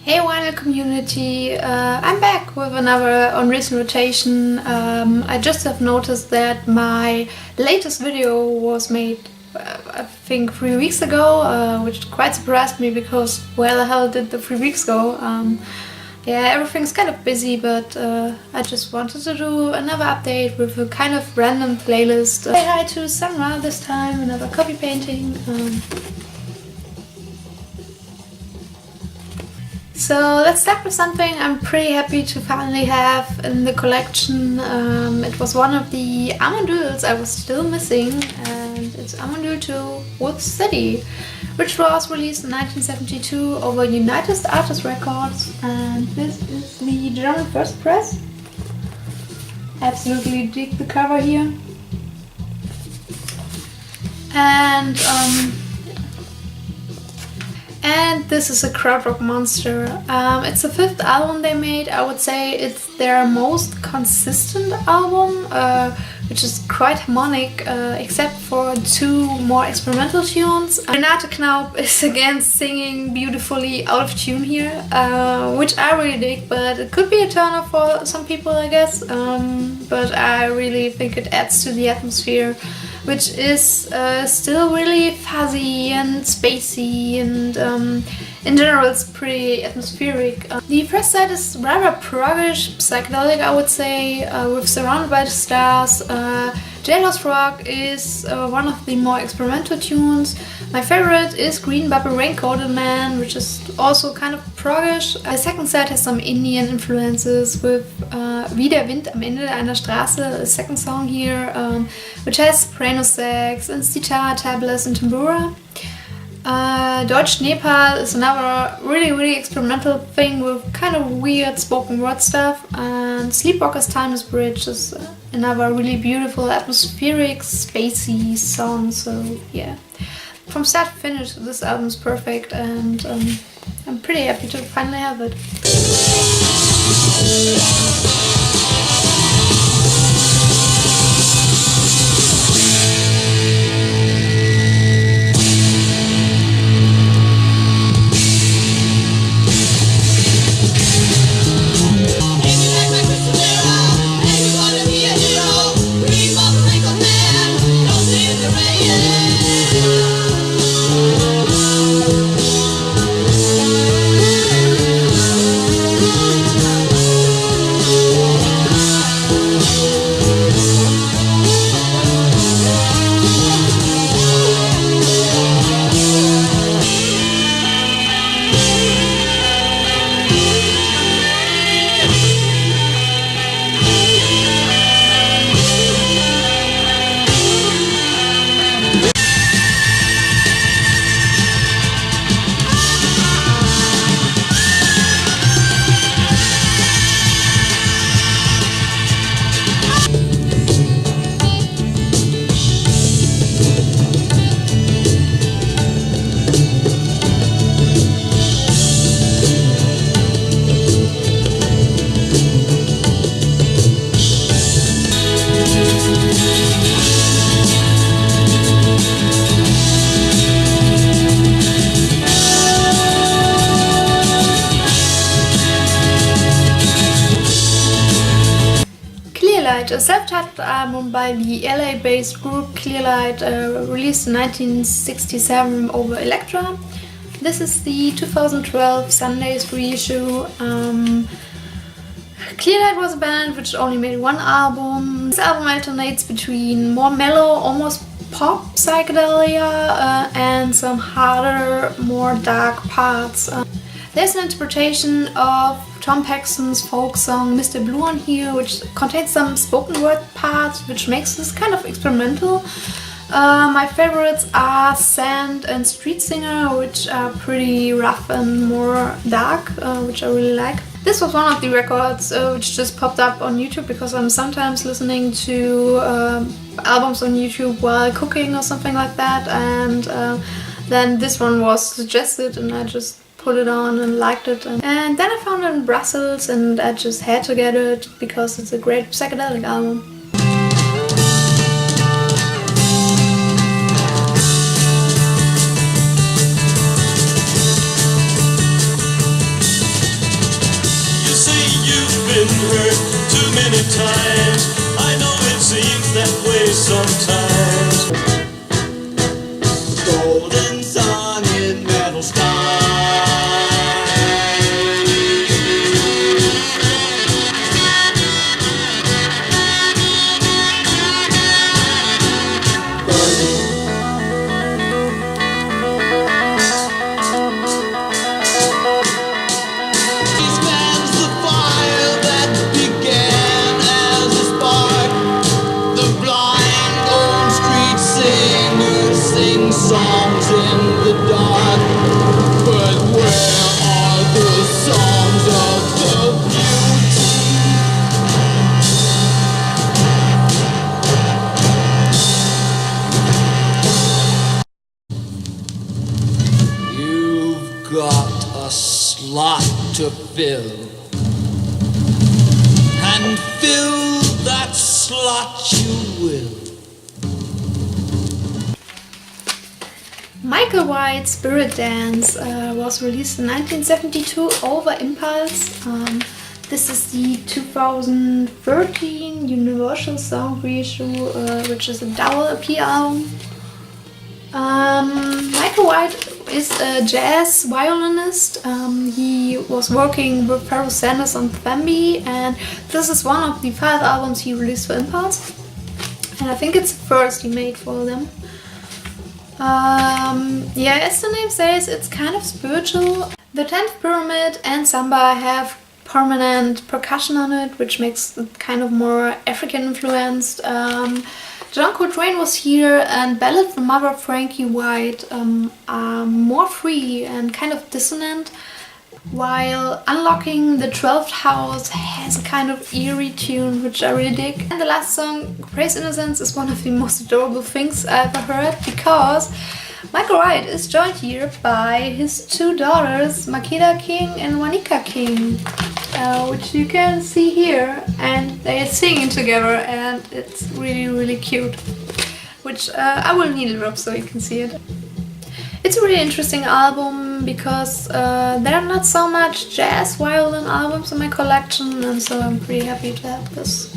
Hey vinyl community, I'm back with another on recent rotation. I just have noticed that my latest video was made I think 3 weeks ago, which quite surprised me because where the hell did the 3 weeks go? Yeah, everything's kind of busy, but I just wanted to do another update with a kind of random playlist. Say hi to Samra this time, another copy painting. So let's start with something I'm pretty happy to finally have in the collection. It was one of the Amon Düüls I was still missing, and it's Amon Düül 2 with City, which was released in 1972 over United Artists Records, and this is the German first press. Absolutely dig the cover here. And this is a krautrock monster. It's the 5th album they made. I would say it's their most consistent album, which is quite harmonic, except for 2 more experimental tunes. Renate Knaub is again singing beautifully out of tune here, which I really dig, but it could be a turn-off for some people, I guess. But I really think it adds to the atmosphere, which is still really fuzzy and spacey, and in general it's pretty atmospheric. The first side is rather proggish, psychedelic, I would say, with Surrounded by the Stars. Jailhouse Rock is one of the more experimental tunes. My favorite is Green Bubble Raincoated Man, which is also kind of proggish. The second set has some Indian influences with Wie der Wind am Ende einer Straße, a second song here, which has soprano sax and sitar, tablas and tambura. Deutsch Nepal is another really experimental thing with kind of weird spoken word stuff, and Sleepwalker's Timeless Bridge is another really beautiful, atmospheric, spacey song, so yeah. From start to finish, this album is perfect, and I'm pretty happy to finally have it. A self-titled album by the LA-based group Clearlight, released in 1967 over Elektra. This is the 2012 Sunday's reissue. Clearlight was a band which only made 1 album. This album alternates between more mellow, almost pop psychedelia, and some harder, more dark parts. There's an interpretation of Tom Paxton's folk song Mr. Blue on here, which contains some spoken word parts, which makes this kind of experimental. My favorites are Sand and Street Singer, which are pretty rough and more dark, which I really like. This was one of the records which just popped up on YouTube because I'm sometimes listening to albums on YouTube while cooking or something like that, and then this one was suggested and I just put it on and liked it, and then I found it in Brussels and I just had to get it because it's a great psychedelic album. been hurt too many times. I know it seems that way sometimes. Golden sun in metal sky. Songs in the dark, but where are the songs of the beauty? You've got a slot to fill, and fill that slot you will. Michael White's Spirit Dance was released in 1972 over Impulse. This is the 2013 Universal Song reissue, which is a double EP album. Michael White is a jazz violinist. He was working with Pharoah Sanders on Femme, and this is one of the 5 albums he released for Impulse. And I think it's the first he made for them. Yeah, as the name says, it's kind of spiritual. The 10th Pyramid and Samba have permanent percussion on it, which makes it kind of more African influenced. John Coltrane was here, and Belle, the mother of Frankie White, are more free and kind of dissonant, while Unlocking the 12th House has a kind of eerie tune, which I really dig. And the last song, Praise Innocence, is one of the most adorable things I've ever heard, because Michael White is joined here by his 2 daughters, Makeda King and Wanika King, which you can see here, and they're singing together, and it's really, really cute, which I will needle drop so you can see it. It's a really interesting album because there are not so much jazz violin albums in my collection, and so I'm pretty happy to have this.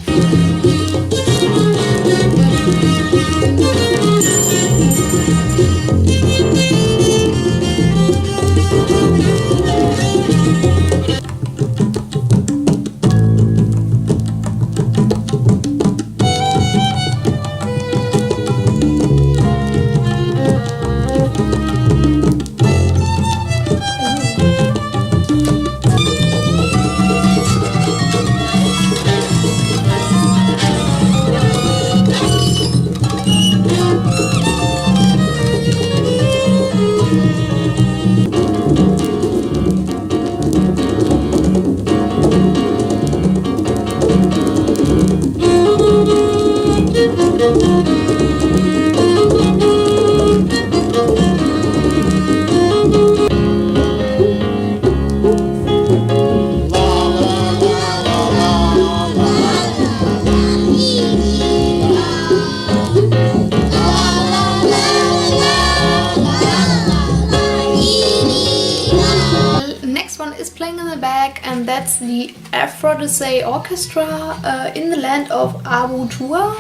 And that's the Afrodyssey Orchestra in the land of Abu Tua.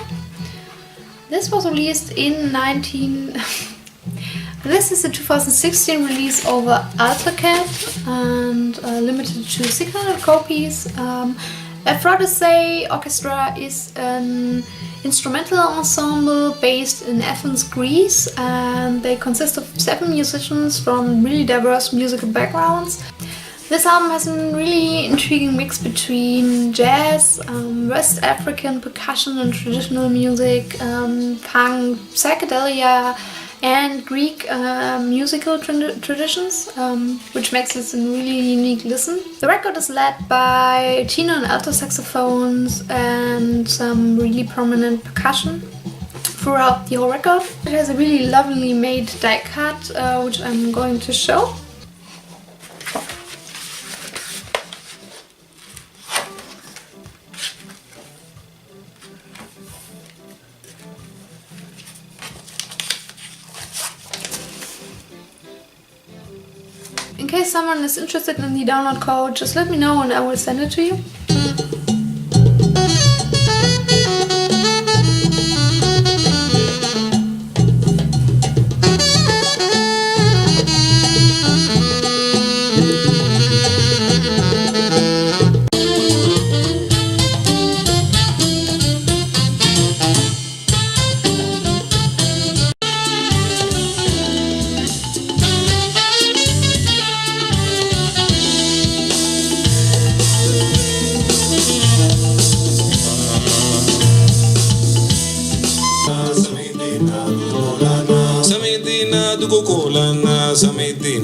This was released in This is a 2016 release over AltaCat and limited to 600 copies. Afrodyssey Orchestra is an instrumental ensemble based in Athens, Greece, and they consist of 7 musicians from really diverse musical backgrounds. This album has a really intriguing mix between jazz, West African percussion and traditional music, punk, psychedelia, and Greek musical traditions, which makes this a really unique listen. The record is led by tenor and alto saxophones and some really prominent percussion throughout the whole record. It has a really lovely made die cut, which I'm going to show. In case someone is interested in the download code, just let me know and I will send it to you.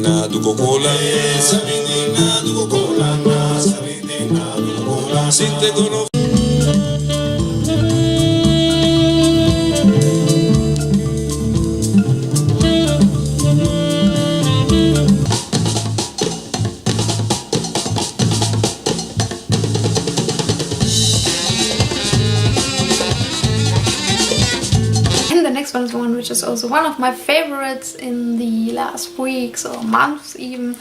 na duko kola, sabidina duko kola, sabidina duko kola, si te conosco. One is one which is also one of my favorites in the last weeks or months even,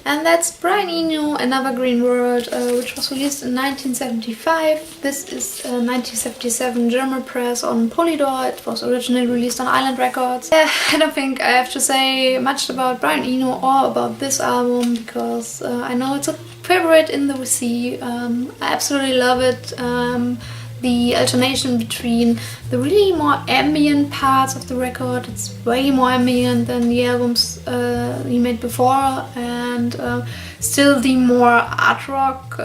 and that's Brian Eno, Another Green World, which was released in 1975. This is a 1977 German press on Polydor. It was originally released on Island Records. I don't think I have to say much about Brian Eno or about this album, because I know it's a favorite in the VC. I absolutely love it. The alternation between the really more ambient parts of the record, it's way more ambient than the albums he made before, and still the more art rock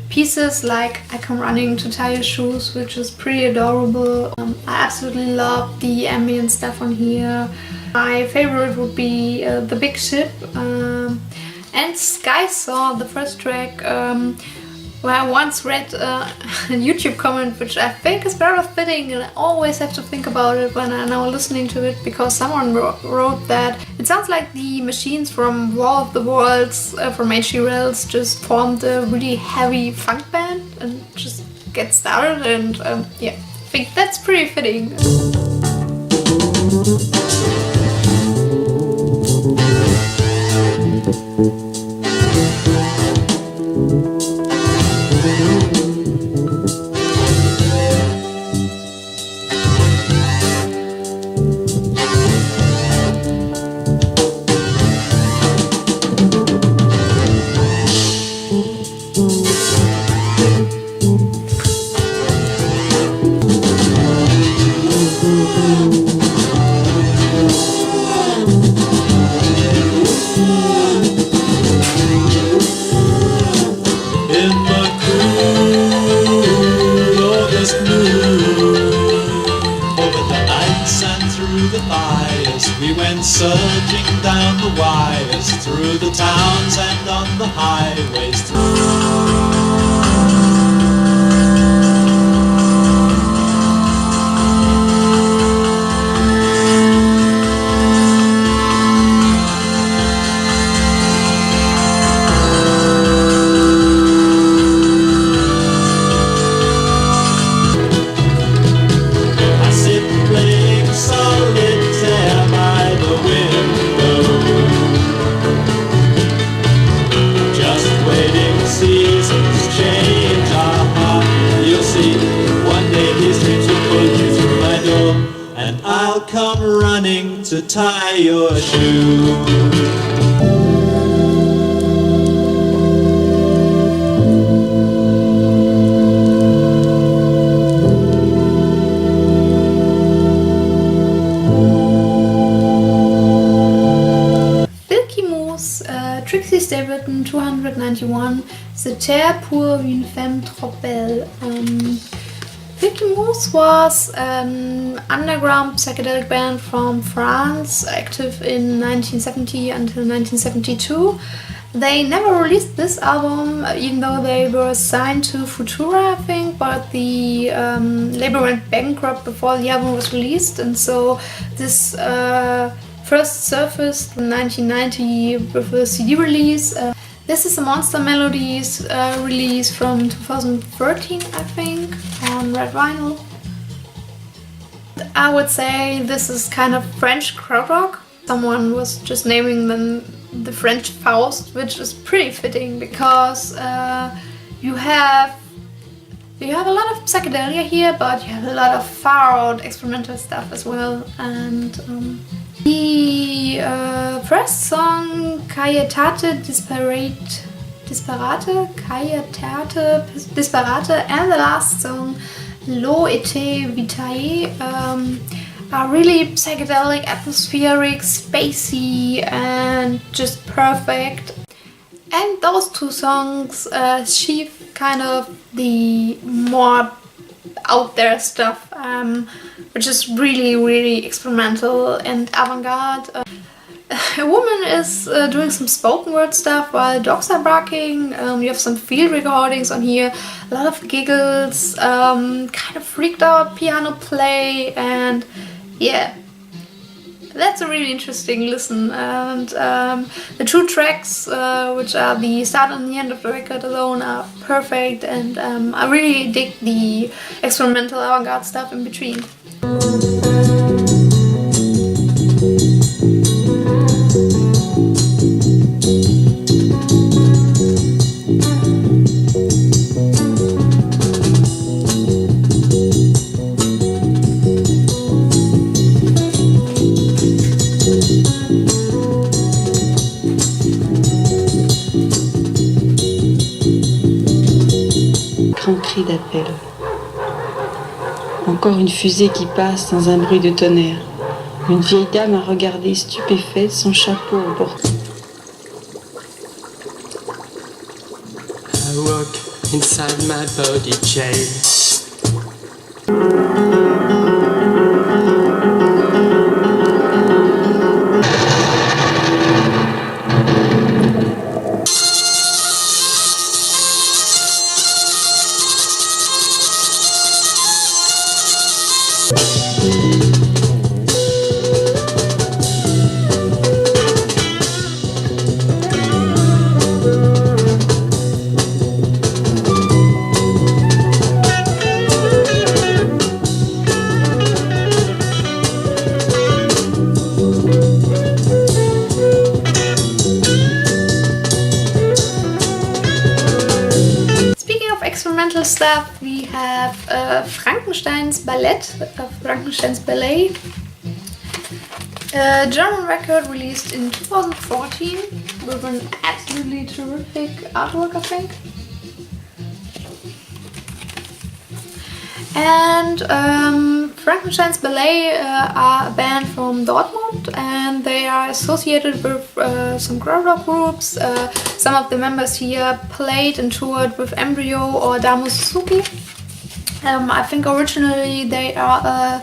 pieces like I Come Running to Tie Your Shoes, which is pretty adorable. I absolutely love the ambient stuff on here. My favorite would be The Big Ship and Sky Saw, the first track. Well, I once read a YouTube comment which I think is very fitting, and I always have to think about it when I'm now listening to it, because someone wrote that it sounds like the machines from War of the Worlds from H.G. Wells just formed a really heavy funk band and just get started, and yeah, I think that's pretty fitting. Surging down the wires, through the towns and on the highways. I sit playing solitaire by the window, just waiting, seasons change. You'll see, one day history to put you through my door, and I'll come running to tie your shoe. Trixie, Stapleton, 291, The Taire pour une femme trop belle. Mousse was an underground psychedelic band from France, active in 1970 until 1972. They never released this album, even though they were signed to Futura, I think, but the label went bankrupt before the album was released, and so this first surfaced in 1990 with a CD release. This is a Monster Melodies release from 2013, I think, on red vinyl. I would say this is kind of French krautrock. Someone was just naming them the French Faust, which is pretty fitting because you have a lot of psychedelia here, but you have a lot of far-out experimental stuff as well. And the first song, Caietate Disparate, and the last song, L'eau était vitae, are really psychedelic, atmospheric, spacey, and just perfect. And those two songs achieve kind of the more out there stuff, which is really, really experimental and avant-garde. a woman is doing some spoken word stuff while dogs are barking. You have some field recordings on here, a lot of giggles, kind of freaked out piano play, and yeah, that's a really interesting listen. And the two tracks, which are the start and the end of the record alone, are perfect, and I really dig the experimental avant-garde stuff in between. Grand cri d'appel. Encore une fusée qui passe dans un bruit de tonnerre. Une vieille dame a regardé stupéfaite son chapeau au bord. I work inside my body jail. Stuff, we have Frankensteins Ballet, a German record released in 2014 with an absolutely terrific artwork, I think. And Frankensteins Ballet are a band from Dortmund, and they are associated with some crowd groups. Some of the members here played and toured with Embryo or Damo Suzuki. I think originally they are a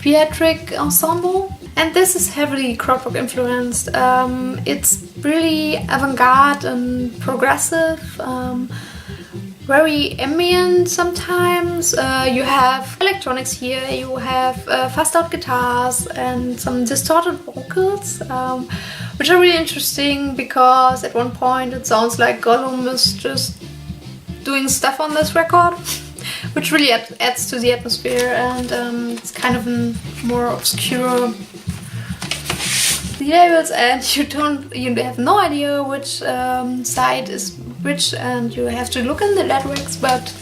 theatric ensemble, and this is heavily crowd rock influenced. It's really avant-garde and progressive. Very ambient sometimes. You have electronics here, you have fast out guitars and some distorted vocals, which are really interesting because at one point it sounds like Gollum is just doing stuff on this record, which really adds to the atmosphere, and it's kind of a more obscure labels, and you have no idea which side is which, and you have to look in the lyrics, but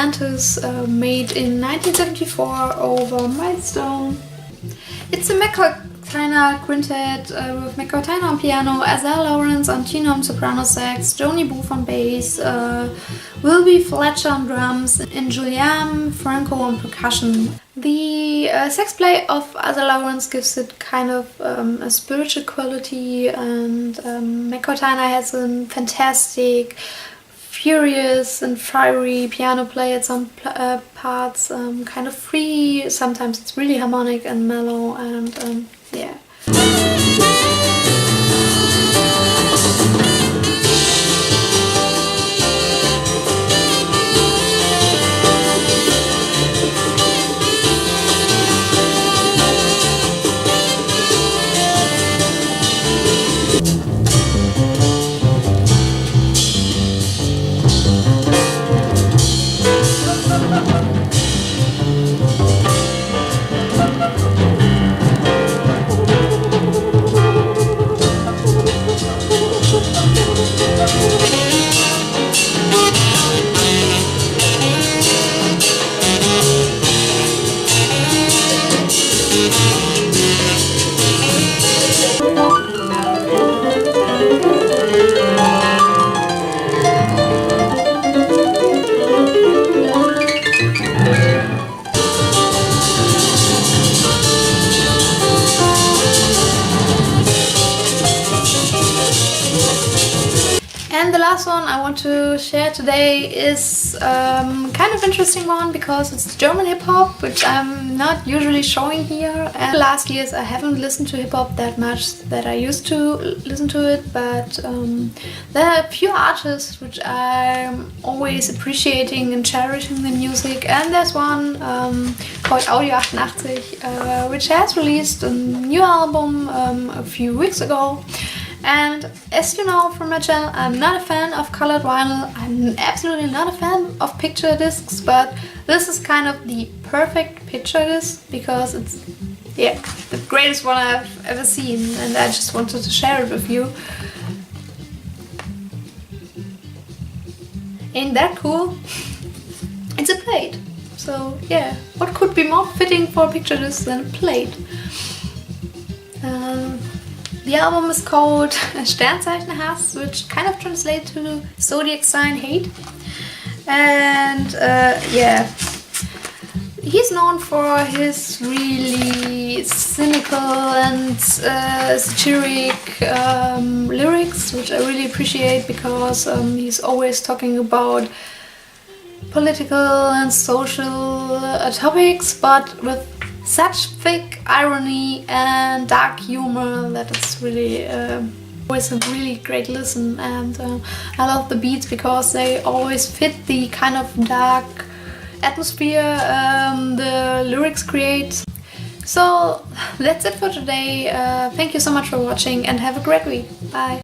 Atlantis, made in 1974 over Milestone. It's a McCoy Tyner quintet with McCoy Tyner on piano, Azar Lawrence on tenor and soprano sax, Joni Booth on bass, Wilby Fletcher on drums, and Julian Franco on percussion. The sax play of Azar Lawrence gives it kind of a spiritual quality, and McCoy Tyner has a fantastic, furious and fiery piano play at some parts, kind of free, sometimes it's really harmonic and mellow, and yeah. And the last one I want to share today is kind of interesting one because it's German hip-hop, which I'm not usually showing here. And the last years I haven't listened to hip-hop that much that I used to listen to it, but there are a few artists which I'm always appreciating and cherishing the music, and there's one called Audio 88, which has released a new album a few weeks ago. And as you know from my channel, I'm not a fan of colored vinyl, I'm absolutely not a fan of picture discs, but this is kind of the perfect picture disc because it's, yeah, the greatest one I've ever seen, and I just wanted to share it with you. Ain't that cool? It's a plate, so yeah, what could be more fitting for a picture disc than a plate? The album is called Sternzeichen Hass, which kind of translates to zodiac sign hate. And yeah, he's known for his really cynical and satiric lyrics, which I really appreciate because he's always talking about political and social topics, but with such thick irony and dark humor that it's really always a really great listen, and I love the beats because they always fit the kind of dark atmosphere the lyrics create. So that's it for today. Thank you so much for watching and have a great week. Bye!